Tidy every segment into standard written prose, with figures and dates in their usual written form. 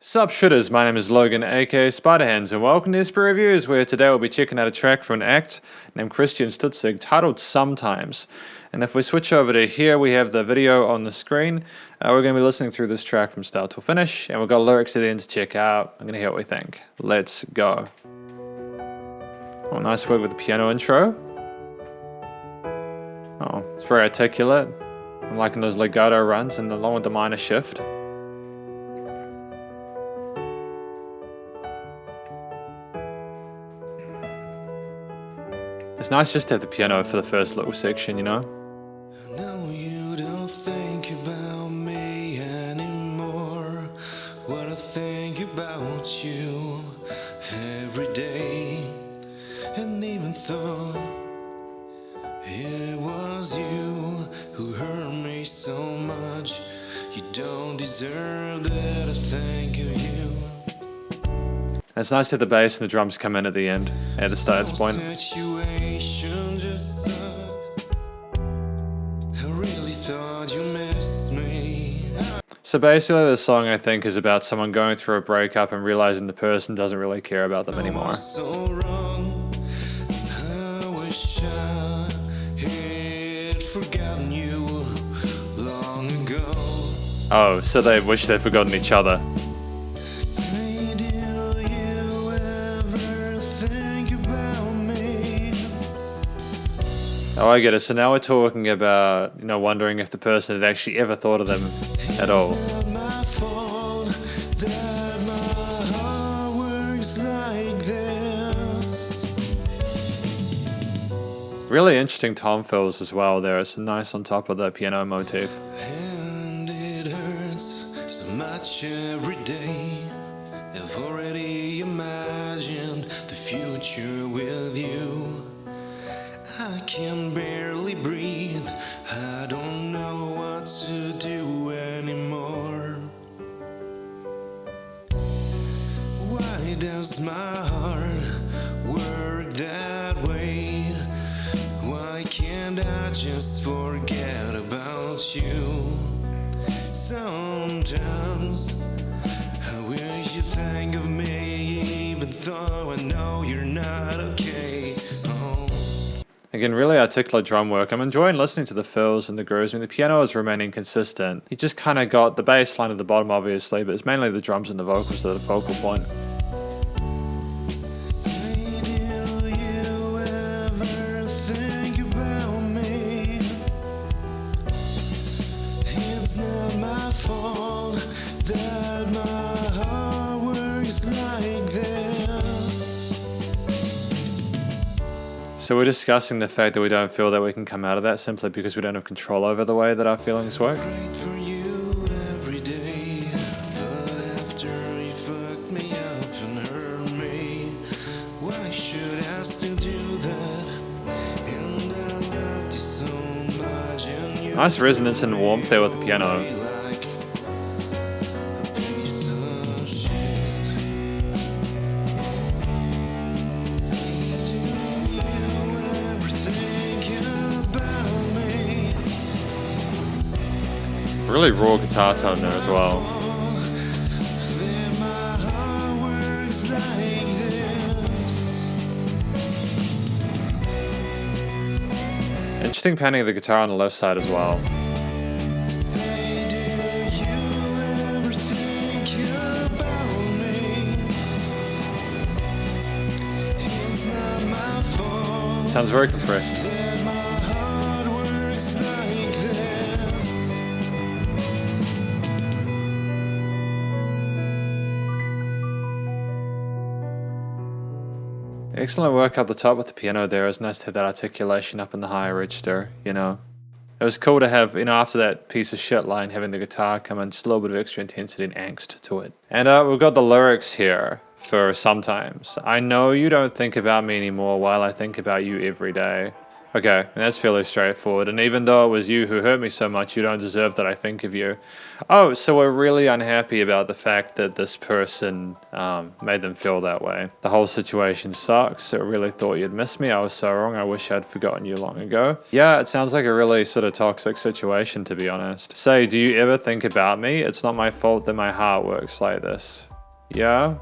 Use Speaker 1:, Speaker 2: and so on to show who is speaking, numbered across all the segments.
Speaker 1: Sup shooters, my name is Logan aka Spiderhands and welcome to Esper Reviews, where today we'll be checking out a track from an act named Christian Stutzig titled Sometimes. And if we switch over to here, we have the video on the screen. We're going to be listening through this track from start to finish, and we've got lyrics at the end to check out. I'm going to hear what we think. Let's go. Oh, nice work with the piano intro. Oh, it's very articulate. I'm liking those legato runs and along with the minor shift. It's nice just to have the piano for the first little section, you know?
Speaker 2: I know you don't think about me anymore. What I think about you every day. And even though it was you who hurt me so much, you don't deserve that I think of you.
Speaker 1: It's nice to have the bass and the drums come in at the end, at the starts point.
Speaker 2: Situation just sucks. I really thought you missed me.
Speaker 1: So basically the song, I think, is about someone going through a breakup and realizing the person doesn't really care about them anymore.
Speaker 2: So wrong. I wish I had forgotten you long ago.
Speaker 1: Oh, so they wish they'd forgotten each other.
Speaker 2: Say, do you ever think about me?
Speaker 1: Oh, I get it. So now we're talking about, wondering if the person had actually ever thought of them at all.
Speaker 2: It's not my fault that my heart works like this.
Speaker 1: Really interesting tom fills as well there. It's nice on top of the piano motif.
Speaker 2: And it hurts so much every day. I've already imagined the future with you. I can barely breathe. I don't know what to do anymore. Why does my heart work that way? Why can't I just forget about you? Sometimes I wish you'd think of me, even though I know you're not okay. Oh.
Speaker 1: Again, really articulate drum work. I'm enjoying listening to the fills and the grooves. I mean, the piano is remaining consistent. You just kind of got the bass line at the bottom, obviously, but it's mainly the drums and the vocals that are the focal point.
Speaker 2: Say, do you ever think about me? It's not my fault that my heart works like this.
Speaker 1: So we're discussing the fact that we don't feel that we can come out of that simply because we don't have control over the way that our feelings work.
Speaker 2: Great for you every day, but after you fucked me up and hurt me, why should I still do that? And I loved you so much, and you
Speaker 1: Nice resonance and warmth there with the piano.
Speaker 2: like a piece of shit. Do you ever think about me?
Speaker 1: Really raw guitar tone there as well.
Speaker 2: Then my heart works like this.
Speaker 1: Interesting panning of the guitar on the left side as well.
Speaker 2: Say, do you ever think about me? It's not my fault
Speaker 1: Sounds very compressed.
Speaker 2: that my heart works like this.
Speaker 1: Excellent work up the top with the piano there. It's nice to have that articulation up in the higher register, It was cool to have, after that piece of shit line, having the guitar come in, just a little bit of extra intensity and angst to it. And we've got the lyrics here for Sometimes. I know you don't think about me anymore while I think about you every day. Okay, and that's fairly straightforward. And even though it was you who hurt me so much, you don't deserve that I think of you. Oh, so we're really unhappy about the fact that this person made them feel that way. The whole situation sucks. I really thought you'd miss me. I was so wrong. I wish I'd forgotten you long ago. Yeah, it sounds like a really sort of toxic situation, to be honest. Say, do you ever think about me? It's not my fault that my heart works like this. Yeah.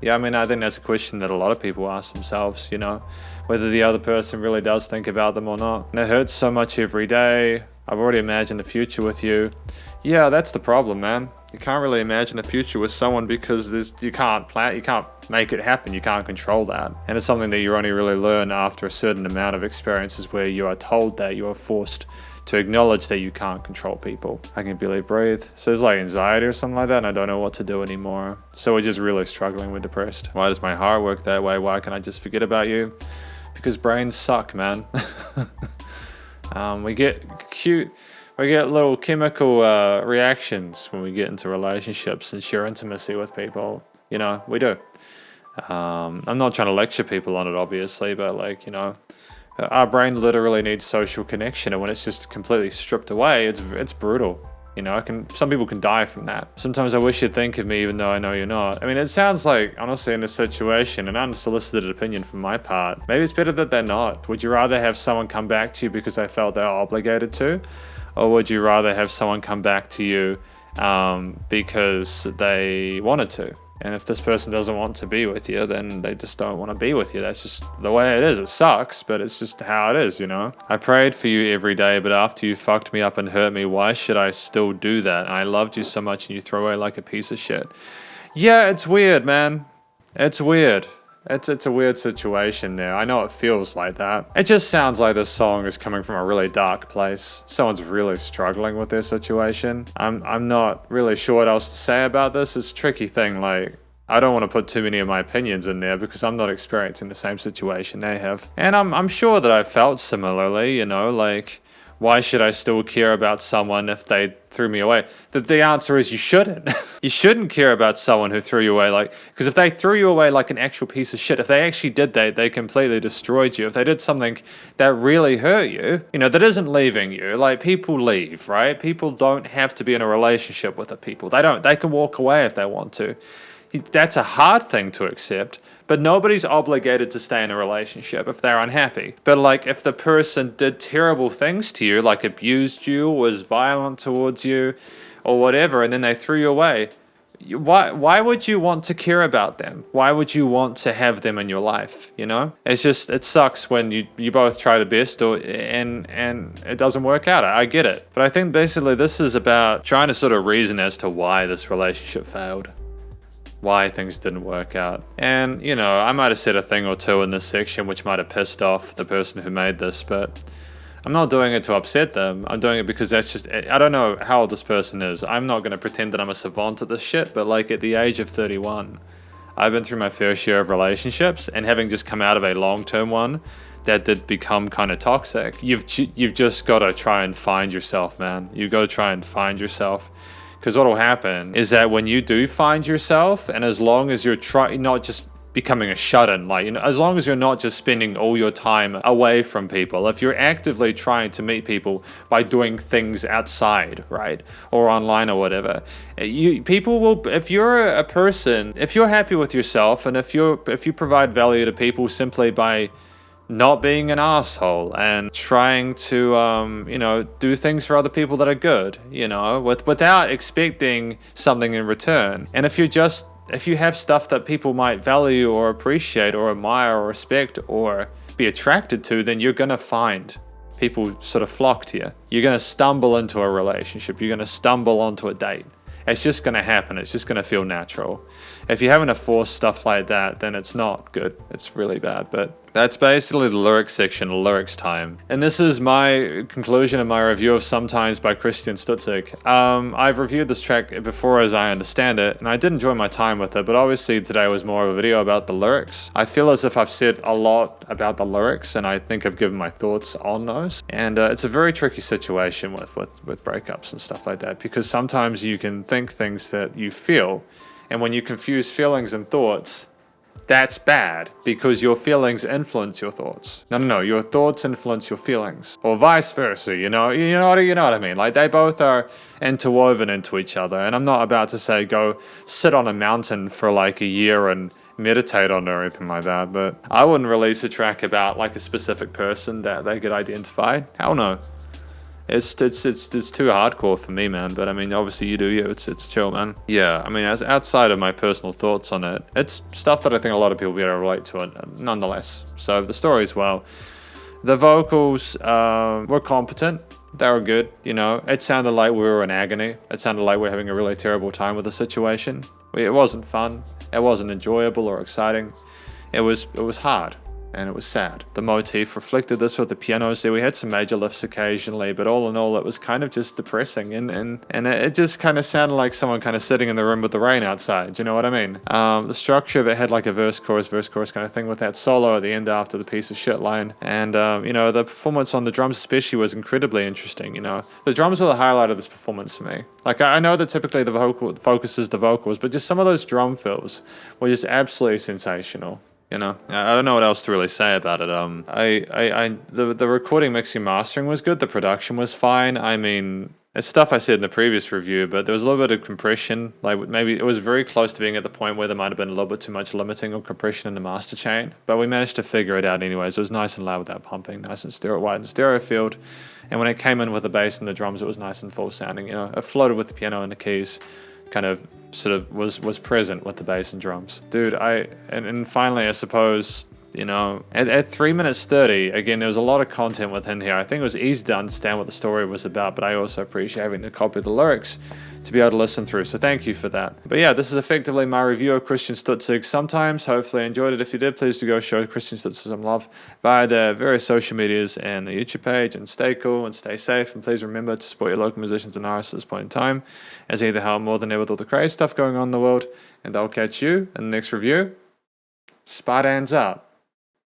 Speaker 1: Yeah, I mean, I think that's a question that a lot of people ask themselves, you know, whether the other person really does think about them or not. And it hurts so much every day. I've already imagined the future with you. Yeah, that's the problem, man. You can't really imagine the future with someone because you can't make it happen. You can't control that. And it's something that you only really learn after a certain amount of experiences where you are told that, you are forced to acknowledge that you can't control people. I can barely breathe. So there's like anxiety or something like that, and I don't know what to do anymore. So we're just really struggling. We're depressed. Why does my heart work that way? Why can't I just forget about you? Because brains suck, man. We get little chemical reactions when we get into relationships and share intimacy with people. You know, we do. I'm not trying to lecture people on it, obviously, but like, you know, our brain literally needs social connection, and when it's just completely stripped away, it's brutal. You know, some people can die from that. Sometimes I wish you'd think of me even though I know you're not. I mean, it sounds like, honestly, in this situation, an unsolicited opinion from my part, maybe it's better that they're not. Would you rather have someone come back to you because they felt they're obligated to? Or would you rather have someone come back to you because they wanted to? And if this person doesn't want to be with you, then they just don't want to be with you. That's just the way it is. It sucks, but it's just how it is, you know? I prayed for you every day, but after you fucked me up and hurt me, why should I still do that? I loved you so much and you throw away like a piece of shit. Yeah, it's weird, man. It's weird. It's a weird situation there. I know it feels like that. It just sounds like this song is coming from a really dark place. Someone's really struggling with their situation. I'm not really sure what else to say about this. It's a tricky thing. Like, I don't want to put too many of my opinions in there because I'm not experiencing the same situation they have. And I'm sure that I felt similarly, you know, like, why should I still care about someone if they threw me away? The answer is you shouldn't. You shouldn't care about someone who threw you away, like, because if they threw you away like an actual piece of shit, if they actually did that, they completely destroyed you. If they did something that really hurt you, you know, that isn't leaving you, like, people leave, right? People don't have to be in a relationship with the people. They can walk away if they want to. That's a hard thing to accept, but nobody's obligated to stay in a relationship if they're unhappy. But like, if the person did terrible things to you, like abused you, was violent towards you, or whatever, and then they threw you away, why would you want to care about them? Why would you want to have them in your life, you know? It's just, it sucks when you both try the best and it doesn't work out. I get it. But I think basically this is about trying to sort of reason as to why this relationship failed. Why things didn't work out. And, you know, I might have said a thing or two in this section which might have pissed off the person who made this, but I'm not doing it to upset them. I'm doing it because that's just, I don't know how old this person is. I'm not going to pretend that I'm a savant at this shit, but like at the age of 31, I've been through my fair share of relationships, and having just come out of a long-term one that did become kind of toxic, you've just got to try and find yourself, man. You've got to try and find yourself. Because what will happen is that when you do find yourself, and as long as you're not just becoming a shut-in, like, you know, as long as you're not just spending all your time away from people, if you're actively trying to meet people by doing things outside, right, or online or whatever, people will. If you're a person, if you're happy with yourself, and if you provide value to people simply by not being an asshole and trying to, you know, do things for other people that are good, you know, without expecting something in return. And if you have stuff that people might value or appreciate or admire or respect or be attracted to, then you're going to find people sort of flock to you. You're going to stumble into a relationship. You're going to stumble onto a date. It's just going to happen. It's just going to feel natural. If you're having to force stuff like that, then it's not good. It's really bad. But that's basically the lyrics section, lyrics time. And this is my conclusion of my review of Sometimes by Christian Stutzig. I've reviewed this track before as I understand it, and I did enjoy my time with it, but obviously today was more of a video about the lyrics. I feel as if I've said a lot about the lyrics, and I think I've given my thoughts on those. And it's a very tricky situation with breakups and stuff like that, because sometimes you can think things that you feel, and when you confuse feelings and thoughts, that's bad, because your feelings influence your thoughts. No, your thoughts influence your feelings, or vice versa. You know what I mean? Like, they both are interwoven into each other. And I'm not about to say go sit on a mountain for like a year and meditate on it or anything like that. But I wouldn't release a track about like a specific person that they could identify. Hell no. It's too hardcore for me, man. But I mean, obviously you do you. It's chill, man. Yeah, I mean, as outside of my personal thoughts on it, it's stuff that I think a lot of people will be able to relate to it, nonetheless. So the story's well. The vocals were competent. They were good, you know. It sounded like we were in agony. It sounded like we were having a really terrible time with the situation. It wasn't fun. It wasn't enjoyable or exciting. It was hard. And it was sad. The motif reflected this with the pianos there. We had some major lifts occasionally, but all in all, it was kind of just depressing. And it just kind of sounded like someone kind of sitting in the room with the rain outside. Do you know what I mean? The structure of it had like a verse, chorus kind of thing with that solo at the end after the piece of shit line. And, you know, the performance on the drums especially was incredibly interesting, you know. The drums were the highlight of this performance for me. Like, I know that typically the vocal focus is the vocals, but just some of those drum fills were just absolutely sensational. You know, I don't know what else to really say about it. The recording, mixing, mastering was good. The production was fine. I mean, it's stuff I said in the previous review, but there was a little bit of compression. Like maybe it was very close to being at the point where there might have been a little bit too much limiting or compression in the master chain. But we managed to figure it out anyways. It was nice and loud without pumping, nice and stereo wide and stereo field. And when it came in with the bass and the drums, it was nice and full sounding. You know, it floated with the piano and the keys. Kind of sort of was present with the bass and drums. Dude, and finally, I suppose, you know, at 3 minutes 30, again, there was a lot of content within here. I think it was easy to understand what the story was about, but I also appreciate having the copy of the lyrics to be able to listen through, so thank you for that. But yeah, this is effectively my review of Christian Stutzig. Sometimes, hopefully I enjoyed it. If you did, please do go show Christian Stutzig some love via the various social medias and the YouTube page, and stay cool and stay safe, and please remember to support your local musicians and artists at this point in time, as either help more than ever with all the crazy stuff going on in the world, and I'll catch you in the next review. Spartans up.